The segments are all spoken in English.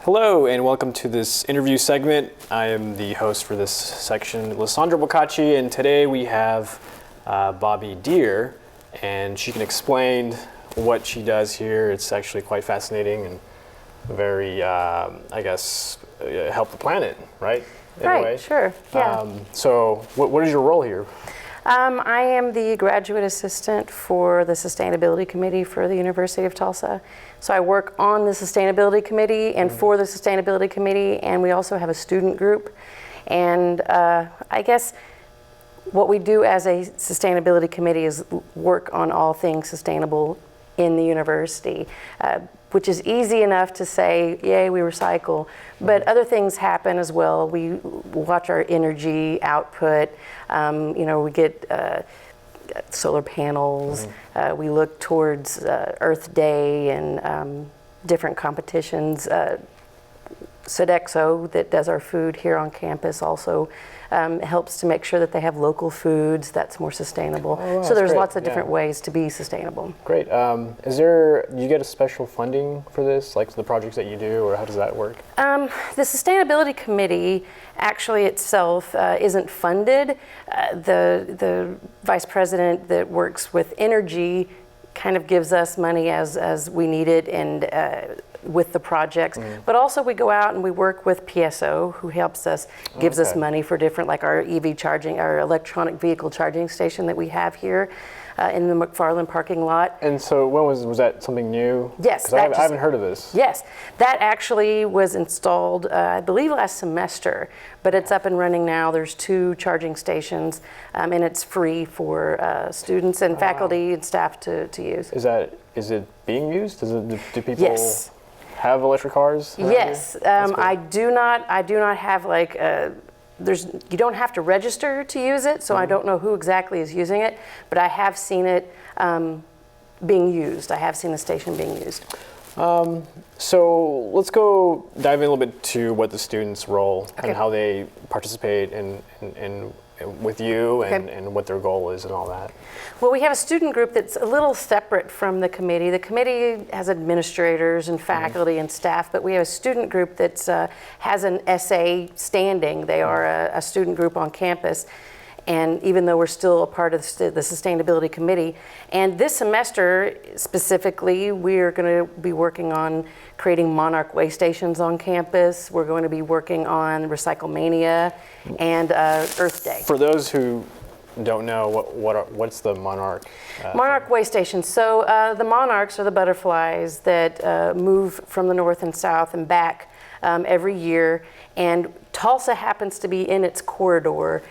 Hello and welcome to this interview segment. I am the host for this section, Lysandra Bocacci, and today we have Bobi Deere, and she can explain what she does here. It's actually quite fascinating and very, I guess, help the planet, right? In a way. Sure, yeah. So what is your role here? I am the graduate assistant for the Sustainability Committee for the University of Tulsa. So I work on the Sustainability Committee and for the Sustainability Committee, and we also have a student group. And I guess what we do as a Sustainability Committee is work on all things sustainable in the university, which is easy enough to say, yay, we recycle, but other things happen as well. We watch our energy output, we get solar panels, we look towards Earth Day and different competitions. Sodexo, that does our food here on campus, also helps to make sure that they have local foods that's more sustainable. Oh, wow, so there's great. lots of different ways to be sustainable. Great. Do you get a special funding for this, like the projects that you do, or how does that work? The Sustainability Committee actually itself isn't funded. The vice president that works with energy kind of gives us money as we need it and with the projects, but also we go out and we work with PSO, who helps us, gives us money for different, like our EV charging, our electronic vehicle charging station that we have here in the McFarland parking lot. And so when was that something new? Yes. Because I haven't heard of this. Yes, that actually was installed, I believe last semester, but it's up and running now. There's 2 charging stations, and it's free for students and faculty and staff to use. Is it being used? Do people Yes. have electric cars? Yes, I do not have like you don't have to register to use it, so I don't know who exactly is using it, but I have seen it being used. I have seen the station being used. So let's go dive in a little bit to what the students' role Okay. and how they participate in with you and what their goal is and all that. Well, we have a student group that's a little separate from the committee. The committee has administrators and faculty and staff, but we have a student group that has an SA standing. They are a student group on campus, and even though we're still a part of the Sustainability Committee. And this semester specifically, we're going to be working on creating Monarch way stations on campus. We're going to be working on Recyclemania and Earth Day. For those who don't know, what's the Monarch? Monarch way stations. So the monarchs are the butterflies that move from the north and south and back every year, and Tulsa happens to be in its corridor.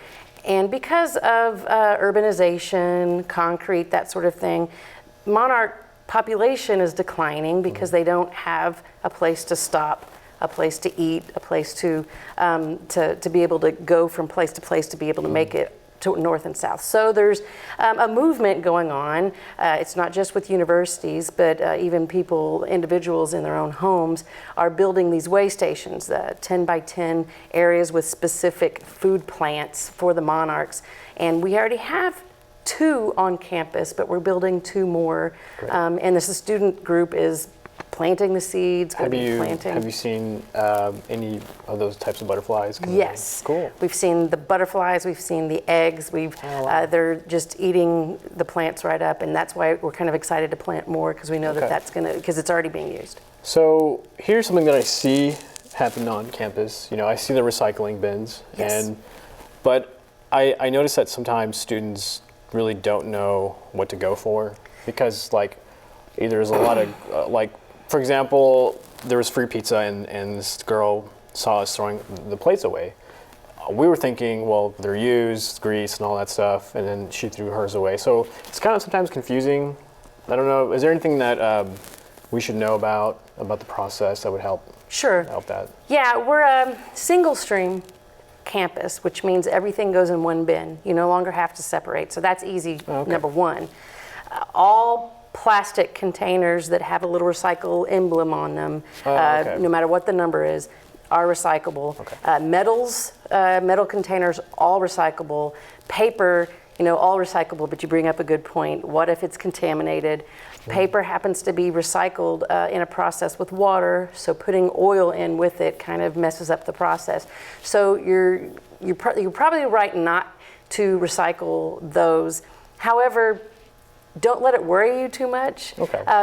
And because of urbanization, concrete, that sort of thing, monarch population is declining because they don't have a place to stop, a place to eat, a place to be able to go from place to place to be able to make it to north and south. So there's a movement going on. It's not just with universities, but even individuals in their own homes are building these way stations, 10 by 10 areas with specific food plants for the monarchs. And we already have 2 on campus, but we're building 2 more. And the student group is planting the seeds. Have you seen any of those types of butterflies? Yes. Cool. We've seen the butterflies, we've seen the eggs, they're just eating the plants right up, and that's why we're kind of excited to plant more, because we know because it's already being used. So here's something that I see happen on campus. I see the recycling bins, Yes. but I notice that sometimes students really don't know what to go for, because either there's a lot of for example, there was free pizza and this girl saw us throwing the plates away. We were thinking, well, they're used, grease and all that stuff, and then she threw hers away. So it's kind of sometimes confusing. I don't know, is there anything that we should know about the process that would help? Sure. Help that? Yeah, we're a single stream campus, which means everything goes in one bin. You no longer have to separate, so that's easy, number one. All plastic containers that have a little recycle emblem on them, no matter what the number is, are recyclable. Metal containers, all recyclable. Paper, all recyclable, but you bring up a good point. What if it's contaminated? Paper happens to be recycled in a process with water, so putting oil in with it kind of messes up the process. So you're probably right not to recycle those. However, don't let it worry you too much,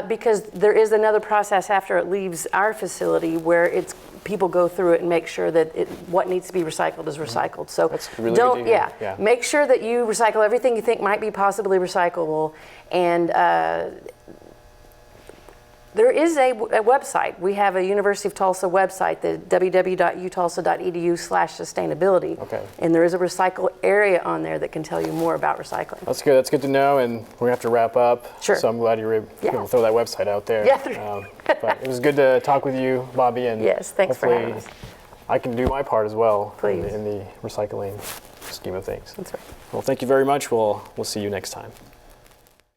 because there is another process after it leaves our facility where people go through it and make sure that what needs to be recycled is recycled. So that's really good to hear. Make sure that you recycle everything you think might be possibly recyclable. And there is a website. We have a University of Tulsa website, the www.utulsa.edu/sustainability. And there is a recycle area on there that can tell you more about recycling. That's good. That's good to know. And we're going to have to wrap up. Sure. So I'm glad you were able to throw that website out there. But it was good to talk with you, Bobi. And yes, thanks for having us. I can do my part as well. Please. In the recycling scheme of things. That's right. Well, thank you very much. We'll see you next time.